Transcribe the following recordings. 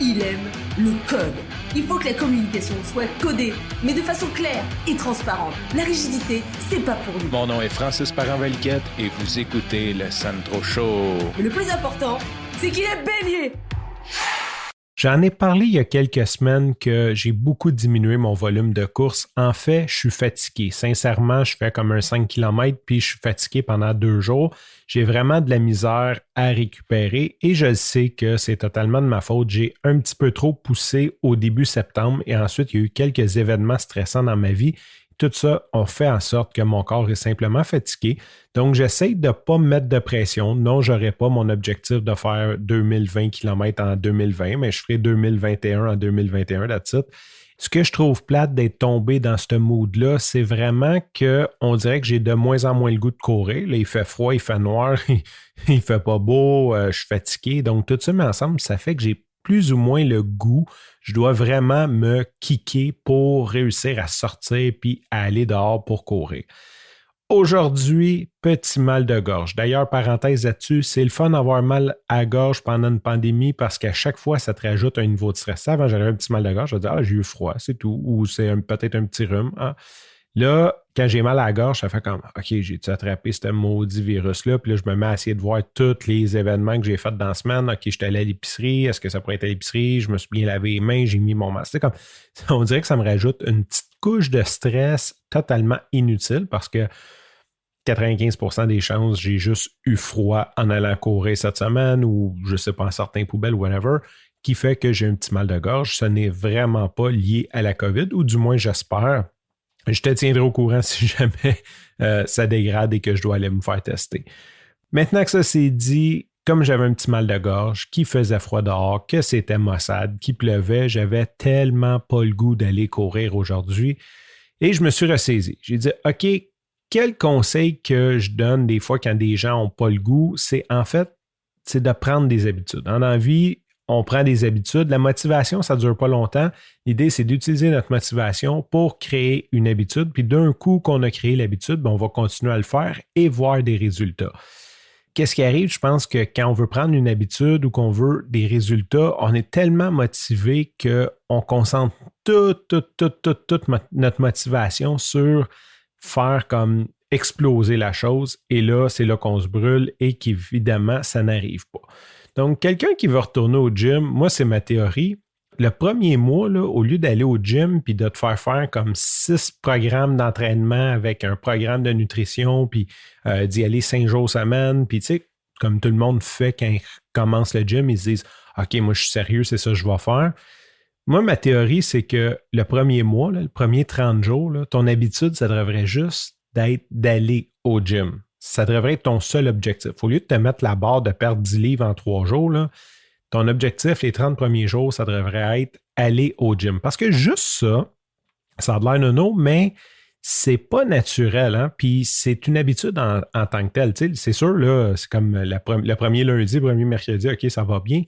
il aime le code. Il faut que la communication soit codée, mais de façon claire et transparente. La rigidité, c'est pas pour nous. Mon nom est Francis Parent-Valquette et vous écoutez le Sandro Show. Mais le plus important, c'est qu'il est bélier. J'en ai parlé il y a quelques semaines que j'ai beaucoup diminué mon volume de course. En fait, je suis fatigué. Sincèrement, je fais comme un 5 km puis je suis fatigué pendant 2 jours. J'ai vraiment de la misère à récupérer et je sais que c'est totalement de ma faute. J'ai un petit peu trop poussé au début septembre et ensuite, il y a eu quelques événements stressants dans ma vie. Tout ça a fait en sorte que mon corps est simplement fatigué. Donc, j'essaie de ne pas me mettre de pression. Non, je n'aurai pas mon objectif de faire 2020 km en 2020, mais je ferai 2021 en 2021, that's it. Ce que je trouve plate d'être tombé dans ce mood-là, c'est vraiment qu'on dirait que j'ai de moins en moins le goût de courir. Là, il fait froid, il fait noir, il fait pas beau, je suis fatigué. Donc, tout ça mis ensemble, ça fait que j'ai plus ou moins le goût. Je dois vraiment me kicker pour réussir à sortir puis à aller dehors pour courir. Aujourd'hui, petit mal de gorge. D'ailleurs, parenthèse là-dessus, c'est le fun d'avoir mal à la gorge pendant une pandémie parce qu'à chaque fois, ça te rajoute un niveau de stress. Avant, j'avais un petit mal de gorge, je me disais, j'ai eu froid, c'est tout. Ou c'est peut-être un petit rhume. Hein. Là, quand j'ai mal à la gorge, ça fait comme, OK, j'ai-tu attrapé ce maudit virus-là? Puis là, je me mets à essayer de voir tous les événements que j'ai faits dans la semaine. OK, j'étais allé à l'épicerie. Est-ce que ça pourrait être à l'épicerie? Je me suis bien lavé les mains, j'ai mis mon masque. C'est comme, on dirait que ça me rajoute une petite couche de stress totalement inutile parce que 95% des chances, j'ai juste eu froid en allant courir cette semaine ou, je sais pas, en certains poubelles, whatever, qui fait que j'ai un petit mal de gorge. Ce n'est vraiment pas lié à la COVID, ou du moins, j'espère. Je te tiendrai au courant si jamais ça dégrade et que je dois aller me faire tester. Maintenant que ça c'est dit, comme j'avais un petit mal de gorge, qu'il faisait froid dehors, que c'était maussade, qu'il pleuvait, j'avais tellement pas le goût d'aller courir aujourd'hui. Et je me suis ressaisi. J'ai dit, OK, quel conseil que je donne des fois quand des gens n'ont pas le goût, c'est de prendre des habitudes. En envie, on prend des habitudes. La motivation, ça ne dure pas longtemps. L'idée, c'est d'utiliser notre motivation pour créer une habitude. Puis d'un coup qu'on a créé l'habitude, on va continuer à le faire et voir des résultats. Qu'est-ce qui arrive? Je pense que quand on veut prendre une habitude ou qu'on veut des résultats, on est tellement motivé qu'on concentre toute notre motivation sur faire comme exploser la chose. Et là, c'est là qu'on se brûle et qu'évidemment, ça n'arrive pas. Donc, quelqu'un qui veut retourner au gym, moi, c'est ma théorie. Le premier mois, là, au lieu d'aller au gym puis de te faire comme 6 programmes d'entraînement avec un programme de nutrition puis d'y aller 5 jours semaine, puis tu sais, comme tout le monde fait quand ils commencent le gym, ils se disent « OK, moi, je suis sérieux, c'est ça que je vais faire ». Moi, ma théorie, c'est que le premier mois, là, le premier 30 jours, là, ton habitude, ça devrait juste d'aller au gym. Ça devrait être ton seul objectif. Au lieu de te mettre la barre de perdre 10 livres en 3 jours, là, ton objectif, les 30 premiers jours, ça devrait être aller au gym. Parce que juste ça a de l'air nono, mais c'est pas naturel. Hein? Puis c'est une habitude en tant que telle. Tu sais, c'est sûr, là, c'est comme le premier lundi, le premier mercredi, OK, ça va bien.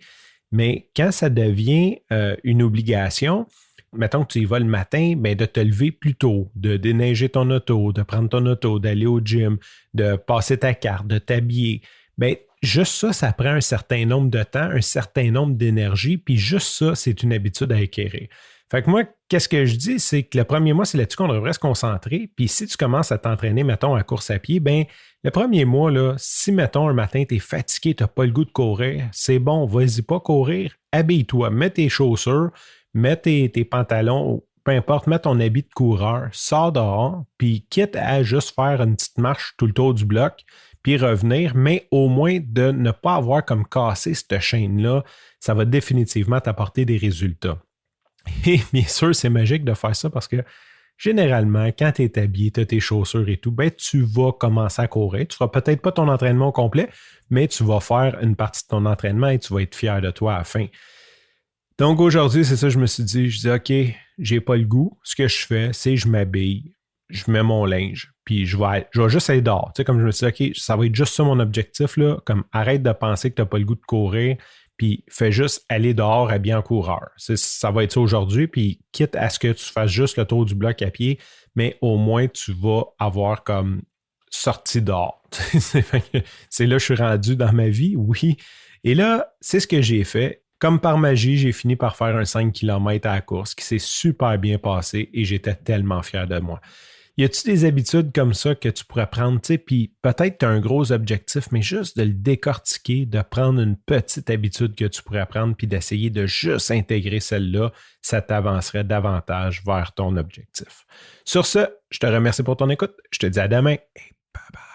Mais quand ça devient une obligation, mettons que tu y vas le matin, bien, de te lever plus tôt, de déneiger ton auto, de prendre ton auto, d'aller au gym, de passer ta carte, de t'habiller, bien, juste ça, ça prend un certain nombre de temps, un certain nombre d'énergie, puis juste ça, c'est une habitude à acquérir. Fait que moi, qu'est-ce que je dis, c'est que le premier mois, c'est là-dessus qu'on devrait se concentrer, puis si tu commences à t'entraîner, mettons, à course à pied, bien, le premier mois, là, si, mettons, un matin, tu es fatigué, tu n'as pas le goût de courir, c'est bon, vas-y pas courir, habille-toi, mets tes chaussures, mets tes pantalons, peu importe, mets ton habit de coureur, sors dehors, puis quitte à juste faire une petite marche tout le tour du bloc, puis revenir, mais au moins de ne pas avoir comme cassé cette chaîne-là, ça va définitivement t'apporter des résultats. Et bien sûr, c'est magique de faire ça parce que généralement, quand tu es habillé, tu as tes chaussures et tout, ben, tu vas commencer à courir. Tu ne feras peut-être pas ton entraînement au complet, mais tu vas faire une partie de ton entraînement et tu vas être fier de toi à la fin. Donc aujourd'hui, c'est ça, je me suis dit, OK, j'ai pas le goût. Ce que je fais, c'est je m'habille, je mets mon linge, puis je vais juste aller dehors. Tu sais, comme je me suis dit, OK, ça va être juste ça mon objectif, là, comme arrête de penser que tu n'as pas le goût de courir, puis fais juste aller dehors habillé en coureur. Ça va être ça aujourd'hui, puis quitte à ce que tu fasses juste le tour du bloc à pied, mais au moins tu vas avoir comme sorti dehors. C'est là que je suis rendu dans ma vie, oui. Et là, c'est ce que j'ai fait. Comme par magie, j'ai fini par faire un 5 km à la course qui s'est super bien passé et j'étais tellement fier de moi. Y a-tu des habitudes comme ça que tu pourrais prendre, tu sais, puis peut-être tu as un gros objectif, mais juste de le décortiquer, de prendre une petite habitude que tu pourrais prendre, puis d'essayer de juste intégrer celle-là, ça t'avancerait davantage vers ton objectif. Sur ce, je te remercie pour ton écoute. Je te dis à demain et bye bye.